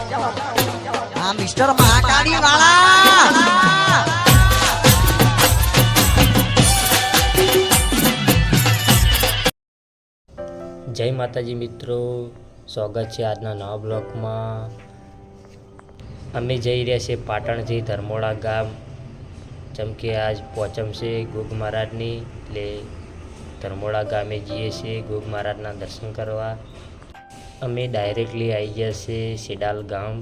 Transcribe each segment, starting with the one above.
આ મિસ્ટર મહાકાળી વાળા જય માતાજી મિત્રો, સ્વાગત છે આજના નવા બ્લોગમાં। અમે જઈ રહ્યા છીએ પાટણથી ધર્મોડા ગામ, જેમ કે આજ પોચમ છે ગોગ મહારાજની, એટલે ધર્મોડા ગામે જઈએ છીએ ગોગ મહારાજના દર્શન કરવા। અમે ડાયરેક્ટલી આવી ગયા છીએ સેડાલ ગામ।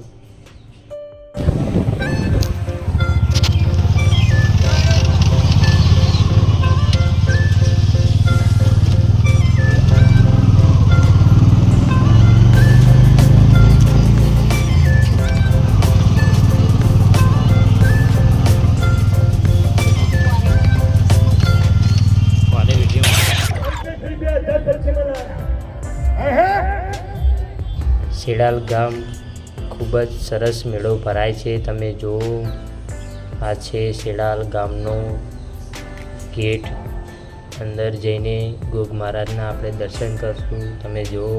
સેડાલ ગામ ખૂબ જ સરસ મેળો ભરાય છે। તમે જુઓ, આ છે સેડાલ ગામનો ગેટ। અંદર જઈને ગોગ મહારાજના આપણે દર્શન કરશું। તમે જુઓ,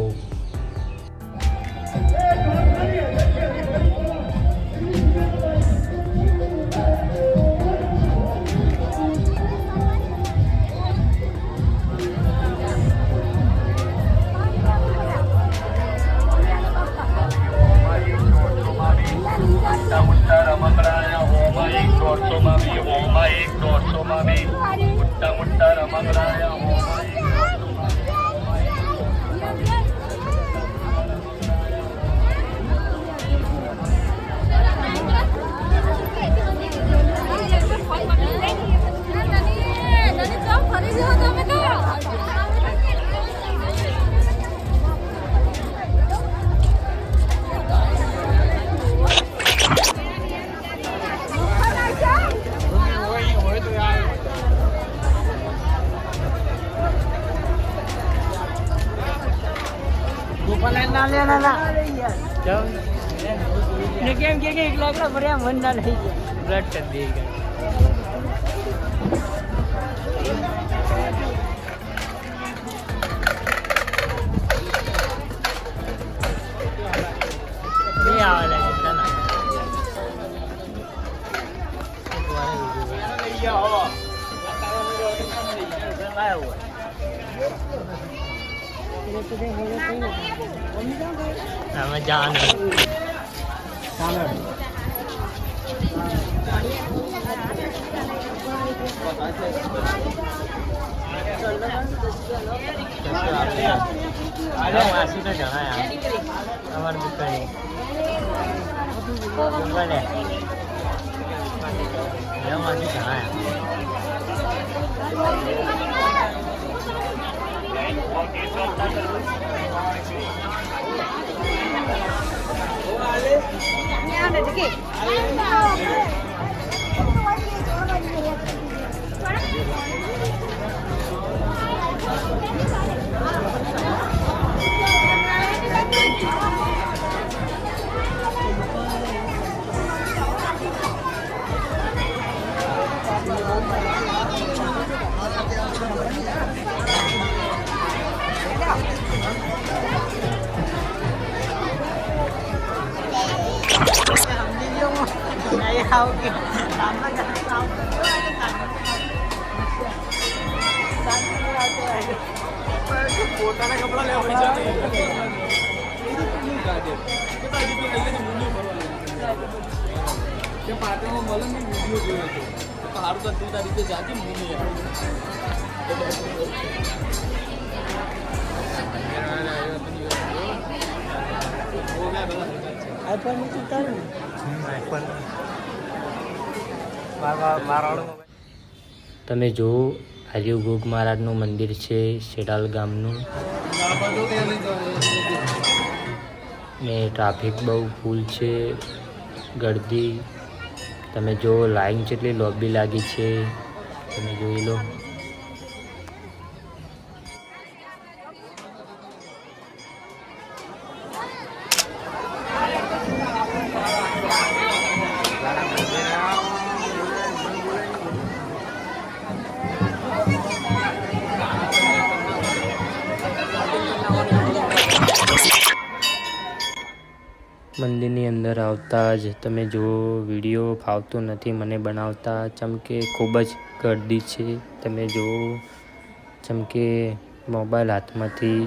અમે જાણે માસી તો જણાયા અમારે દુકાને માસી જણાયા તમે જુઓ, આજે ગોગ મહારાજનું મંદિર છે સેડાલ ગામનું, ને ટ્રાફિક બહુ ફૂલ છે, ગળદી। તમે જો લાઈન જેટલી લોબી લાગી છે, તમે જોઈ લો। મંદિરની અંદર આવતા જ તમે જુઓ વિડીયો ફાવતો નથી મને બનાવતા, ચમકે ખૂબ જ ગર્દી છે. તમે જુઓ ચમકે મોબાઈલ હાથમાંથી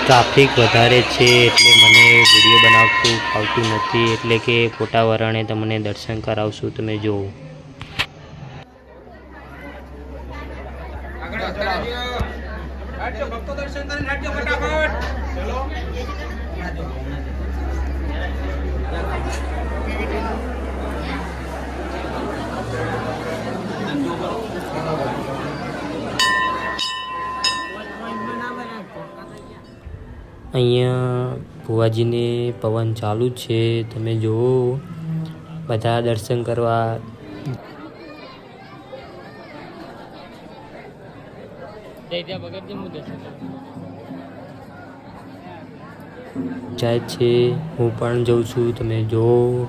ટ્રાફિક વધારે છે એટલે મને વિડીયો બનાવતું ફાવતું નથી, એટલે કે ફોટા વરણે તમને દર્શન કરાવશું. તમે જુઓ અહીંયા ભુવાજીને પવન ચાલુ છે. તમે જુઓ બધા દર્શન કરવા જાય છે. હું પણ જઉં છું. તમે જુઓ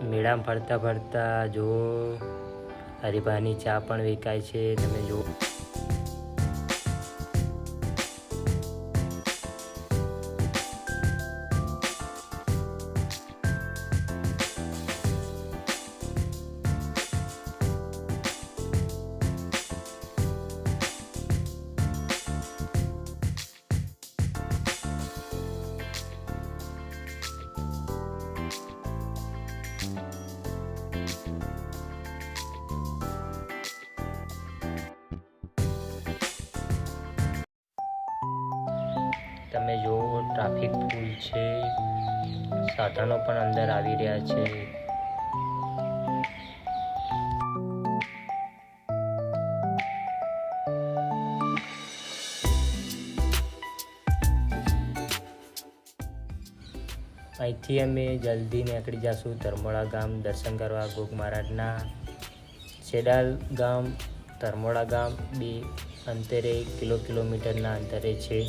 મેળામાં ફરતા ફરતા જુઓ હરિભાની ચા પણ વેચાય છે. તમે જુઓ તમે જુઓ ટ્રાફિક ફૂલ છે, સાધનો પણ અંદર આવી રહ્યા છે. અહીંથી અમે જલ્દી નીકળી જઈશું ધર્મોડા ગામ દર્શન કરવા. ગોગ મહારાજના સેડાલ ગામ ધર્મોડા ગામ બે અંતરે કિલોમીટરના અંતરે છે.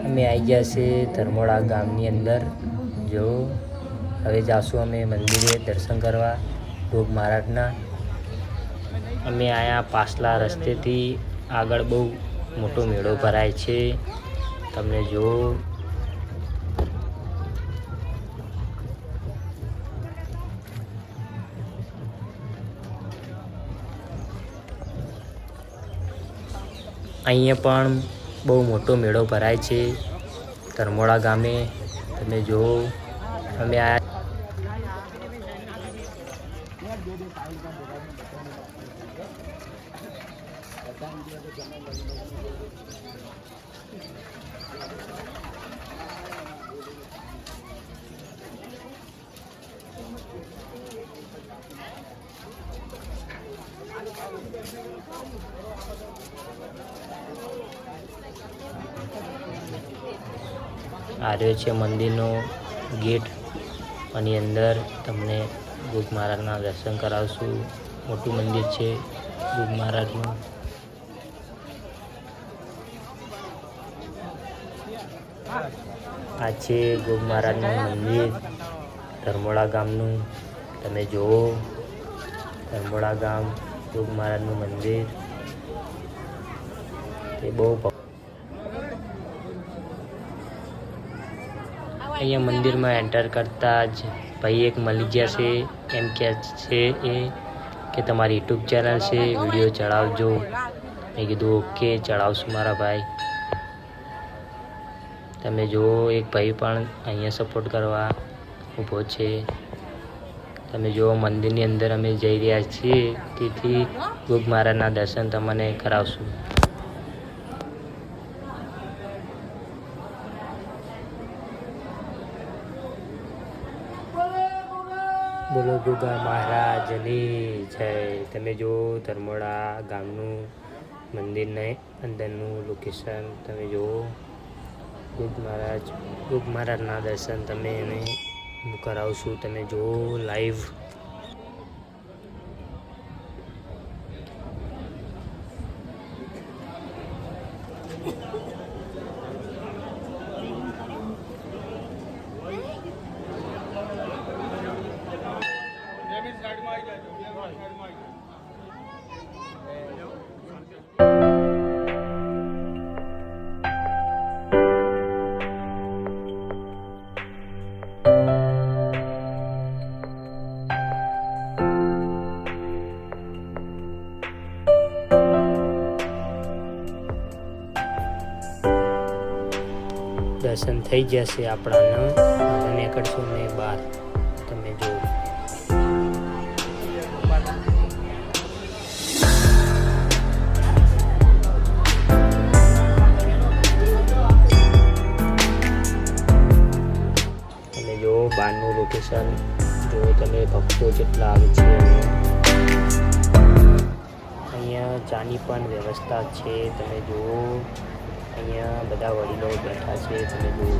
અમે આવી ગયા છે ધર્મોડા ગામની અંદર. જો હવે જાશું અમે મંદિરે દર્શન કરવા ગોગ મહારાજના. અમે આયા પાછલા રસ્તેથી આગળ બહુ મોટો મેળો ભરાય છે. તમને જો અહીંયા પણ બહુ મોટો મેળો ભરાય છે ધર્મોડા ગામે. તમે જો અમે આ રહ્યો છે મંદિરનો ગેટ. અને અંદર તમને ગોગ મહારાજના દર્શન કરાવશું. મોટું મંદિર છે ગોગ મહારાજનું. આ છે ગોગ મહારાજનું મંદિર ધર્મોડા ગામનું. તમે જુઓ ધર્મોડા ગામ ગોગ મહારાજનું મંદિર. તે બહુ અહીંયા મંદિરમાં એન્ટર કરતા જ ભાઈ એક મળી ગયા છે. એમ કહે છે એ કે તમારી યુટ્યુબ ચેનલ છે, વિડીયો ચડાવજો. મેં કીધું ઓકે ચડાવશું મારા ભાઈ. તમે જુઓ એક ભાઈ પણ અહીંયા સપોર્ટ કરવા ઊભો છે. તમે જુઓ મંદિરની અંદર અમે જઈ રહ્યા છીએ, તેથી ગુગ મહારાજના દર્શન તમને કરાવશું. બોલો ગુગા મહારાજની જય. તમે જો ધર્મોડા ગામનું મંદિરને અંદરનું લોકેશન તમે જુઓ. ગુગ મહારાજના દર્શન તમે એને કરાવશું. તમે જુઓ લાઈવ. દર્શન થઈ જશે આપણાને. નીકળશું ને બહાર. તમે જો બહારનું લોકેશન જો. તમે ભક્તો જેટલા આવે છે. અહીંયા ચાની પણ વ્યવસ્થા છે. તમે જુઓ અહીંયા બધા વડીલો બેઠા છે. તમે જુઓ